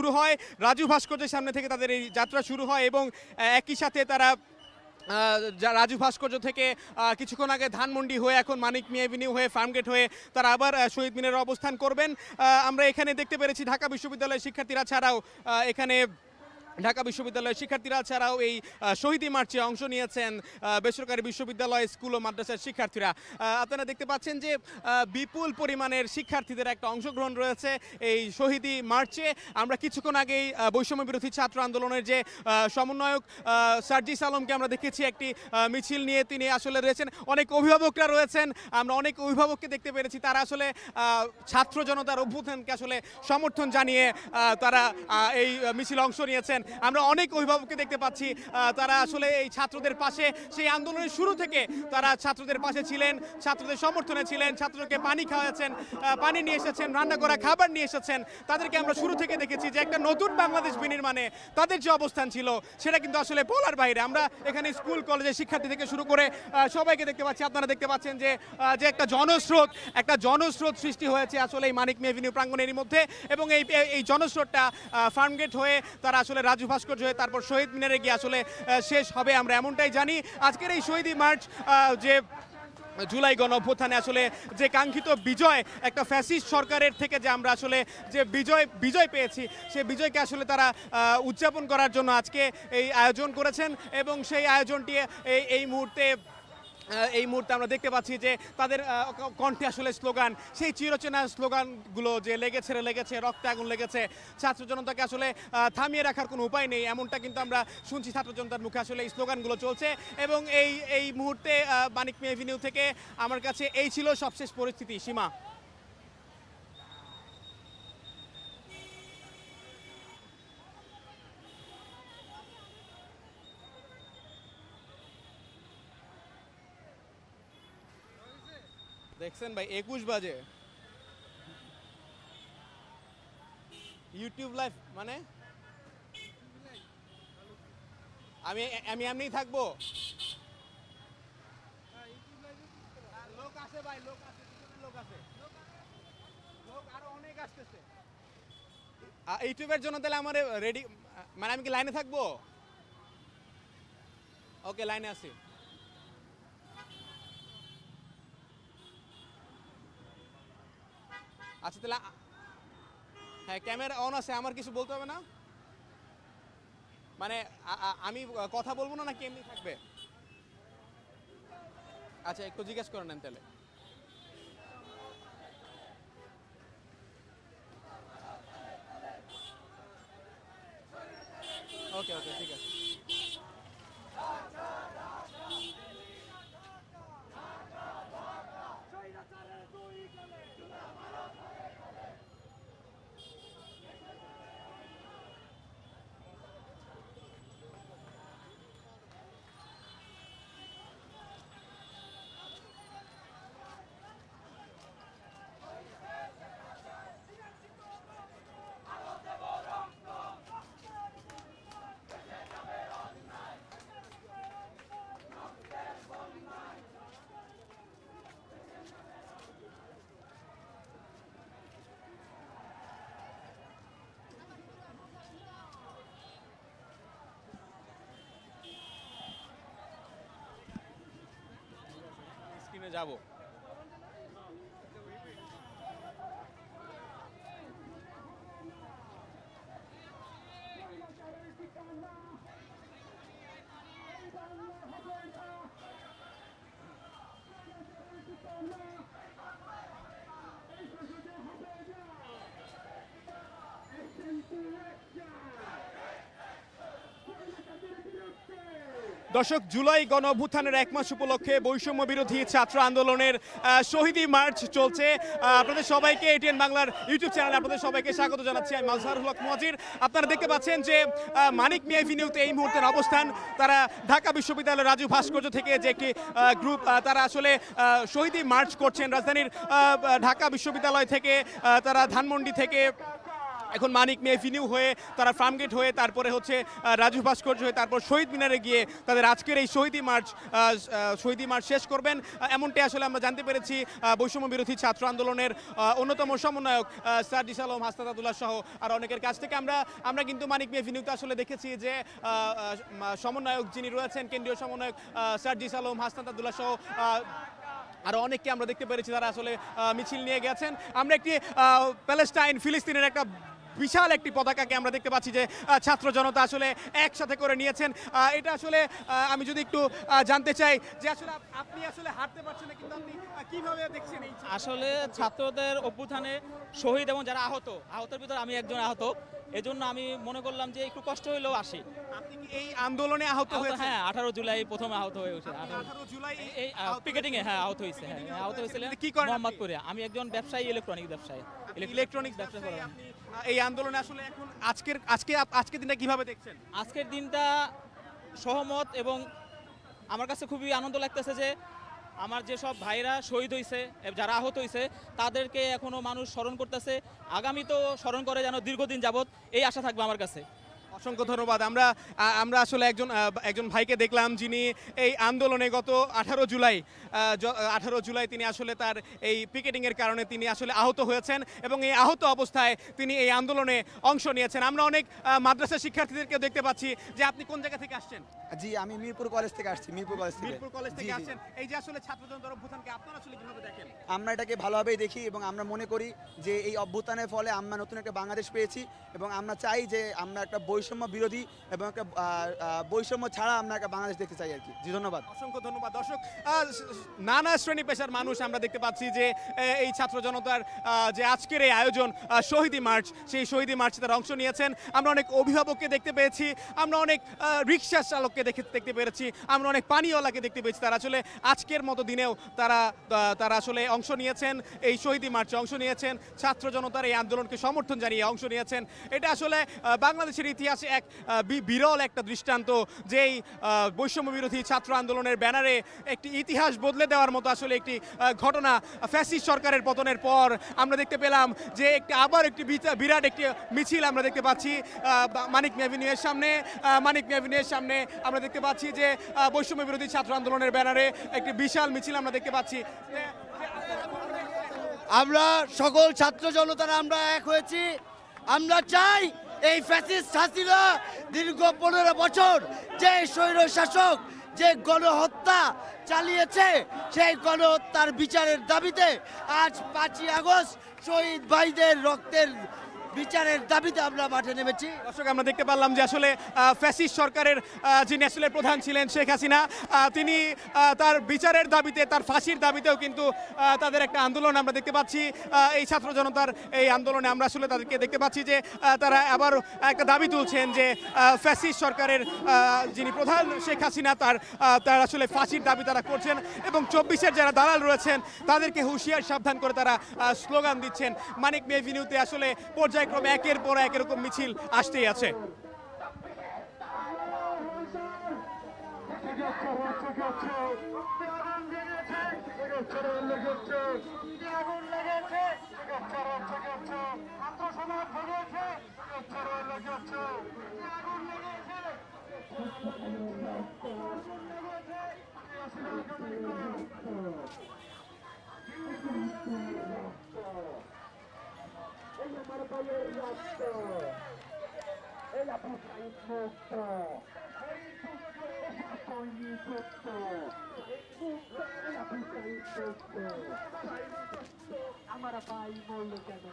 শুরু হয় রাজু ভাস্কর্যের সামনে থেকে, তাদের এই যাত্রা শুরু হয় এবং একই সাথে তারা রাজু ভাস্কর্য থেকে কিছুক্ষণ আগে ধানমন্ডি হয়ে এখন মানিক মিয়া এভিনিউ হয়ে ফার্মগেট হয়ে তারা আবার শহীদ মিনারে অবস্থান করবেন। আমরা এখানে দেখতে পেরেছি ঢাকা বিশ্ববিদ্যালয়ের শিক্ষার্থীরা ছাড়াও এখানে ঢাকা বিশ্ববিদ্যালয়ের শিক্ষার্থীরা ছাড়াও এই শহীদি মার্চে অংশ নিয়েছেন বেসরকারি বিশ্ববিদ্যালয়, স্কুল ও মাদ্রাসার শিক্ষার্থীরা। আপনারা দেখতে পাচ্ছেন যে বিপুল পরিমাণের শিক্ষার্থীদের একটা অংশগ্রহণ রয়েছে এই শহীদি মার্চে। আমরা কিছুক্ষণ আগেই বৈষম্য বিরোধী ছাত্র আন্দোলনের যে সমন্বয়ক সার্জিস আলমকে আমরা দেখেছি একটি মিছিল নিয়ে, তিনি আসলে রয়েছেন। অনেক অভিভাবকরা রয়েছেন, আমরা অনেক অভিভাবককে দেখতে পেরেছি, তারা আসলে ছাত্র জনতার অভ্যুত্থানকে আসলে সমর্থন জানিয়ে তারা এই মিছিলে অংশ নিয়েছেন। আমরা অনেক অভিভাবককে দেখতে পাচ্ছি, তারা আসলে এই ছাত্রদের পাশে, সেই আন্দোলনের শুরু থেকে তারা ছাত্রদের পাশে ছিলেন, ছাত্রদের সমর্থনে ছিলেন, ছাত্রকে পানি খাওয়াচ্ছেন, পানি নিয়ে এসেছেন, রান্না করা খাবার নিয়ে এসেছেন। তাদেরকে আমরা শুরু থেকে দেখেছি যে একটা নতুন বাংলাদেশ বিনির্মাণে তাদের যে অবস্থান ছিল সেটা কিন্তু আসলে বলার বাইরে। আমরা এখানে স্কুল কলেজের শিক্ষার্থী থেকে শুরু করে সবাইকে দেখতে পাচ্ছি। আপনারা দেখতে পাচ্ছেন যে একটা জনস্রোত সৃষ্টি হয়েছে আসলে এই মানিক মিয়া এভিনিউ প্রাঙ্গণের মধ্যে, এবং এই জনস্রোতটা ফার্মগেট হয়ে তারা আসলে রাজু ভাস্কর্য হয়ে তারপর শহীদ মিনারে গিয়ে আসলে শেষ হবে, আমরা এমনটাই জানি। আজকের এই শহীদি মার্চ যে জুলাই গণ অভ্যুত্থানে আসলে যে কাঙ্ক্ষিত বিজয়, একটা ফ্যাসিস্ট সরকারের থেকে যে আমরা আসলে যে বিজয় পেয়েছি, সেই বিজয়কে আসলে তারা উদযাপন করার জন্য আজকে এই আয়োজন করেছেন। এবং সেই আয়োজনটি এই মুহূর্তে আমরা দেখতে পাচ্ছি যে তাদের কণ্ঠে আসলে স্লোগান, সেই চিরচেনা স্লোগানগুলো যে লেগেছে রক্তে আগুন লেগেছে, ছাত্র জনতাকে আসলে থামিয়ে রাখার কোনো উপায় নেই, এমনটা কিন্তু আমরা শুনছি ছাত্র জনতার মুখে। আসলে এই স্লোগানগুলো চলছে এবং এই মুহূর্তে মানিক মিয়া এভিনিউ থেকে আমার কাছে এই ছিল সবশেষ পরিস্থিতি। সীমা, দেখছেন ভাই 21 বাজে ইউটিউব লাইভ, মানে আমি এমনিই থাকবো। লোক আসে ভাই, লোক আসে, লোক আরো অনেক আসতেছে ইউটিউবের জন্য। তাহলে আমার রেডি, মানে আমি কি লাইনে থাকবো? ওকে, লাইনে আছি। আচ্ছা তাহলে হ্যাঁ, ক্যামেরা অন আছে, আমার কিছু বলতে হবে না, মানে আমি কথা বলবো না নাকি এমনি থাকবে? আচ্ছা একটু জিজ্ঞেস করে নেন তাহলে। ওকে ঠিক আছে। স্ক্রিনে যাবো। দর্শক, জুলাই গণ অভ্যুত্থানের 1 মাস উপলক্ষে বৈষম্য বিরোধী ছাত্র আন্দোলনের শহীদি মার্চ চলছে। আপনাদের সবাইকে এটিএন বাংলার ইউটিউব চ্যানেলে আপনাদের সবাইকে স্বাগত জানাচ্ছি। আমি মাজহারুল হক মজির। আপনারা দেখতে পাচ্ছেন যে মানিক মিয়া এভিনিউতে এই মুহূর্তের অবস্থান। তারা ঢাকা বিশ্ববিদ্যালয়ের রাজু ভাস্কর্য থেকে যে একটি গ্রুপ, তারা আসলে শহীদি মার্চ করছেন রাজধানীর ঢাকা বিশ্ববিদ্যালয় থেকে, তারা ধানমন্ডি থেকে এখন মানিক মিয়া এভিনিউ হয়ে তারা ফার্মগেট হয়ে তারপরে হচ্ছে রাজু ভাস্কর্য হয়ে তারপর শহীদ মিনারে গিয়ে তাদের আজকের এই শহীদি মার্চ শেষ করবেন। এমনটাই আসলে আমরা জানতে পেরেছি বৈষম্য বিরোধী ছাত্র আন্দোলনের অন্যতম সমন্বয়ক সার্জিস আলম, হাসনাত আব্দুল্লাহ সহ আর অনেকের কাছ থেকে আমরা কিন্তু মানিক মিয়া এভিনিউতে আসলে দেখেছি যে সমন্বয়ক যিনি রয়েছেন কেন্দ্রীয় সমন্বয়ক সার্জিস আলম, হাসনাত আব্দুল্লাহ সহ আরও অনেককে আমরা দেখতে পেরেছি তারা আসলে মিছিল নিয়ে গেছেন। আমরা একটি প্যালেস্টাইন ফিলিস্তিনের একটা বিশাল একটি পতাকাকে আমরা দেখতে পাচ্ছি যে ছাত্র জনতা আসলে একসাথে করে নিয়েছেন। এটা আসলে আমি যদি একটু জানতে চাই যে আসলে আপনি আসলে হাঁটতে পারছেন না, কিন্তু আপনি কিভাবে দেখছেন এই আসলে ছাত্রদের অভ্যুত্থানে শহীদ এবং যারা আহতের ভিতরে আমি একজন আহত, এজন্য আমি মনে করলাম যে একটু কষ্ট হইলেও আসি। আপনি কি এই আন্দোলনে আহত হয়েছেন? হ্যাঁ, 18 জুলাই প্রথম আহত হয়ে উঠে 18 জুলাই এই পিকেটিং এ আহত হয়েছে। হ্যাঁ, আহত হয়েছিলেন কি করেন মোহাম্মদপুরে। আমি একজন ব্যবসায়ী, ইলেকট্রনিক ব্যবসায়ী, ইলেকট্রনিক্স ব্যবসা করেন আপনি। এই আন্দোলনে আসলে এখন আজকের দিনটা কিভাবে দেখছেন? আজকের দিনটা সহমত এবং আমার কাছে খুবই আনন্দ লাগতেছে যে আমার যেসব ভাইরা শহীদ হয়েছে, যারা আহত হয়েছে, তাদেরকে এখনো মানুষ স্মরণ করতেছে। আগামী তো স্মরণ করে যেন দীর্ঘদিন যাবত, এই আশা থাকবে আমার কাছে। অসংখ্য ধন্যবাদ। আমরা আসলে একজন ভাইকে দেখলাম যিনি এই আন্দোলনে গত 18 জুলাই তিনি আসলে তার এই পিকেটিংয়ের কারণে তিনি আসলে আহত হয়েছেন এবং এই আহত অবস্থায় তিনি এই আন্দোলনে অংশ নিয়েছেন। আমরা অনেক মাদ্রাসা শিক্ষার্থীদেরকে দেখতে পাচ্ছি যে আপনি কোন জায়গা থেকে আসছেন? জি, আমি মিরপুর কলেজ থেকে আসছি। মিরপুর কলেজ থেকে আসছেন। এই যে আসলে ছাত্র জনতার অভ্যুত্থানকে আপনারা আসলে কিভাবে দেখেন? আমরা এটাকে ভালোভাবেই দেখি এবং আমরা মনে করি যে এই অভ্যুত্থানের ফলে আমরা নতুন একটা বাংলাদেশ পেয়েছি এবং আমরা চাই যে আমরা একটা বৈষম্য বিরোধী এবং একটা বৈষম্য ছাড়া আমরা একটা বাংলাদেশ দেখতে চাই আর কি। জি, ধন্যবাদ। অসংখ্য ধন্যবাদ। দর্শক, নানা শ্রেণী পেশার মানুষ আমরা দেখতে পাচ্ছি যে এই ছাত্র জনতার যে আজকের এই আয়োজন শহীদি মার্চ, সেই শহীদি মার্চে তারা অংশ নিয়েছেন। আমরা অনেক অভিভাবককে দেখতে পেয়েছি, আমরা অনেক রিক্সা চালককে দেখতে পেরেছি, আমরা অনেক পানিওয়ালাকে দেখতে পেয়েছি। তারা আসলে আজকের মতো দিনেও তারা আসলে অংশ নিয়েছেন, এই শহীদি মার্চে অংশ নিয়েছেন, ছাত্র জনতার এই আন্দোলনকে সমর্থন জানিয়ে অংশ নিয়েছেন। এটা আসলে বাংলাদেশের ইতিহাসে এক বিরল একটা দৃষ্টান্ত, যেই বৈষম্য বিরোধী ছাত্র আন্দোলনের ব্যানারে একটি ইতিহাস বদলে দেওয়ার মতো আসলে একটি ঘটনা। ফ্যাসিস্ট সরকারের পতনের পর আমরা দেখতে পেলাম যে আবার একটি বিরাট একটি মিছিল আমরা দেখতে পাচ্ছি মানিক মিয়া এভিনিউয়ের সামনে আমরা দেখতে পাচ্ছি যে বৈষম্য বিরোধী ছাত্র আন্দোলনের ব্যানারে একটি বিশাল মিছিল আমরা দেখতে পাচ্ছি। আমরা সকল ছাত্র জনতারা আমরা এক হয়েছি। আমরা চাই এই ফ্যাসিস্ট হাসিনা দীর্ঘ 15 বছর যে স্বৈর শাসক যে গণহত্যা চালিয়েছে, সেই গণহত্যার বিচারের দাবিতে আজ 5ই আগস্ট শহীদ ভাইদের রক্তের বিচারের দাবিতে আমরা মাঠে নেমেছি। দর্শক, আমরা দেখতে পারলাম যে আসলে ফ্যাসিস্ট সরকারের যিনি আসলে প্রধান ছিলেন শেখ হাসিনা, তিনি তার বিচারের দাবিতে, তার ফাঁসির দাবিতেও কিন্তু তাদের একটা আন্দোলন আমরা দেখতে পাচ্ছি। এই ছাত্র জনতার এই আন্দোলনে আমরা আসলে তাদেরকে দেখতে পাচ্ছি যে তারা আবার একটা দাবি তুলছেন যে ফ্যাসিস্ট সরকারের যিনি প্রধান শেখ হাসিনা তার আসলে ফাঁসির দাবি তারা করছেন এবং 24-এর যারা দালাল রয়েছেন তাদেরকে হুঁশিয়ার সাবধান করে তারা স্লোগান দিচ্ছেন। মানিক মিয়া এভিনিউতে আসলে পর্যায়ক্রমে একের পর এক এরকম মিছিল আসতেই আছে। আমার ভাই বললো কেন